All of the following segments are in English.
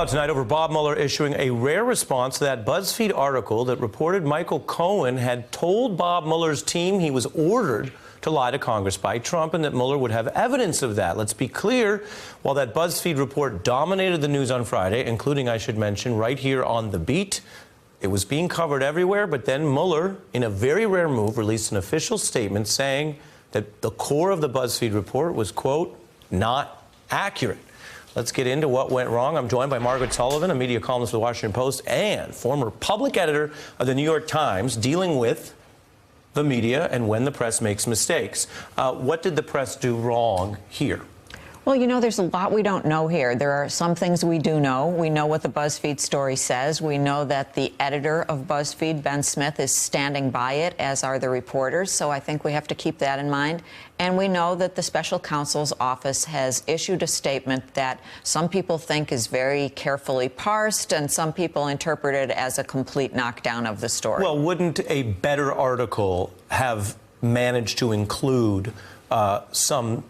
Tonight over Bob Mueller issuing a rare response to that BuzzFeed article that reported Michael Cohen had told Bob Mueller's team he was ordered to lie to Congress by Trump and that Mueller would have evidence of that. Let's be clear, while that BuzzFeed report dominated the news on Friday, including, I should mention, right here on The Beat, it was being covered everywhere, but then Mueller, in a very rare move, released an official statement saying that the core of the BuzzFeed report was, quote, not accurate. Let's get into what went wrong. I'm joined by Margaret Sullivan, a media columnist for the Washington Post and former public editor of the New York Times, dealing with the media and when the press makes mistakes. What did the press do wrong here? Well, you know, there's a lot we don't know here. There are some things we do know. We know what the BuzzFeed story says. We know that the editor of BuzzFeed, Ben Smith, is standing by it, as are the reporters. So I think we have to keep that in mind. And we know that the special counsel's office has issued a statement that some people think is very carefully parsed and some people interpret it as a complete knockdown of the story. Well, wouldn't a better article have managed to include some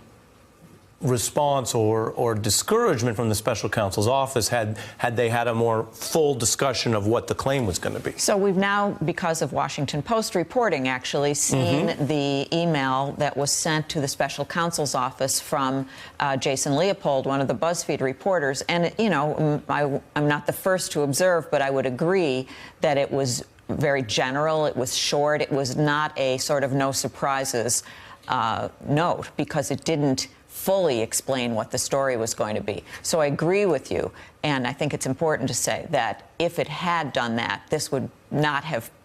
response or discouragement from the special counsel's office had they had a more full discussion of what the claim was going to be? So we've now, because of Washington Post reporting, actually seen the email that was sent to the special counsel's office from Jason Leopold, one of the BuzzFeed reporters. And, you know, I'm not the first to observe, but I would agree that it was very general. It was short. It was not a sort of no surprises note, because it didn't fully explain what the story was going to be. So I agree with you, and I think it's important to say that if it had done that, this would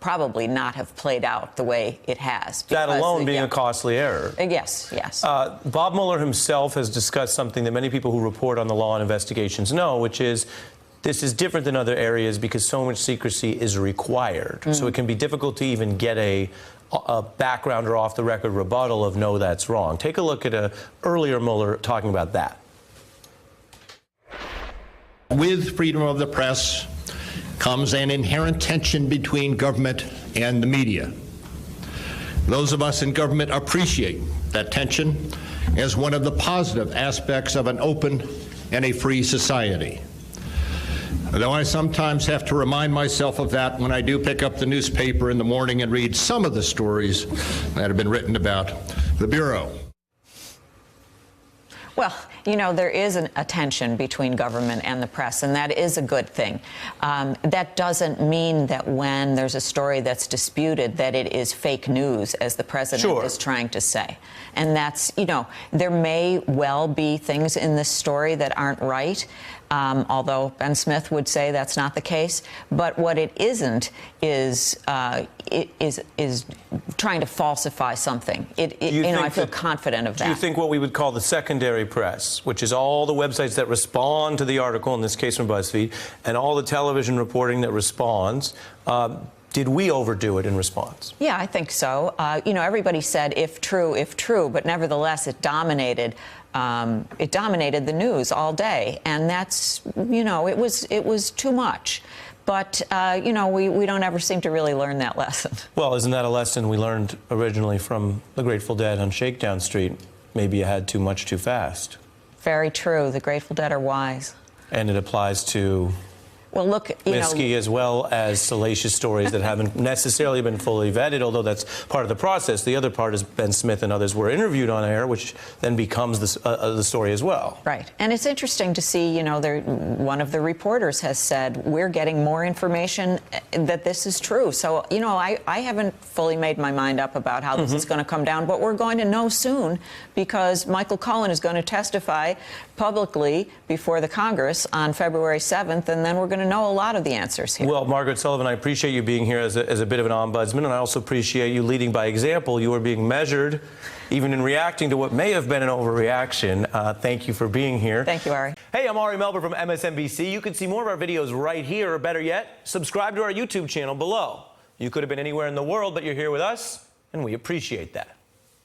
probably not have played out the way it has. That alone being a costly error. Yes. Bob Mueller himself has discussed something that many people who report on the law and investigations know, which is this is different than other areas because so much secrecy is required. So it can be difficult to even get a background or off-the-record rebuttal of no, that's wrong. Take a look at earlier Mueller talking about that. With freedom of the press comes an inherent tension between government and the media. Those of us in government appreciate that tension as one of the positive aspects of an open and a free society. Though I sometimes have to remind myself of that when I do pick up the newspaper in the morning and read some of the stories that have been written about the Bureau. Well, you know, there is a tension between government and the press, and that is a good thing. That doesn't mean that when there's a story that's disputed that it is fake news, as the president is trying to say. And that's, you know, there may well be things in this story that aren't right, although Ben Smith would say that's not the case. But what it isn't is trying to falsify something. You know, I feel confident of that. Do you think what we would call the secondary press, which is all the websites that respond to the article, in this case from BuzzFeed, and all the television reporting that responds, did we overdo it in response? Yeah, I think so. You know, everybody said if true, but nevertheless it dominated the news all day, and that's, you know, it was too much. But, you know, we don't ever seem to really learn that lesson. Well, isn't that a lesson we learned originally from the Grateful Dead on Shakedown Street? Maybe you had too much too fast. Very true. The Grateful Dead are wise. And it applies to well, look, Miskey, as well as salacious stories that haven't necessarily been fully vetted, although that's part of the process. The other part is Ben Smith and others were interviewed on air, which then becomes the story as well. Right. And it's interesting to see, you know, one of the reporters has said, we're getting more information that this is true. So, you know, I haven't fully made my mind up about how this is going to come down, but we're going to know soon, because Michael Cohen is going to testify publicly before the Congress on February 7th, and then we're going to know a lot of the answers here. Well, Margaret Sullivan, I appreciate you being here as a bit of an ombudsman, and I also appreciate you leading by example. You are being measured, even in reacting to what may have been an overreaction. Thank you for being here. Thank you, Ari. Hey, I'm Ari Melber from MSNBC. You can see more of our videos right here, or better yet, subscribe to our YouTube channel below. You could have been anywhere in the world, but you're here with us, and we appreciate that.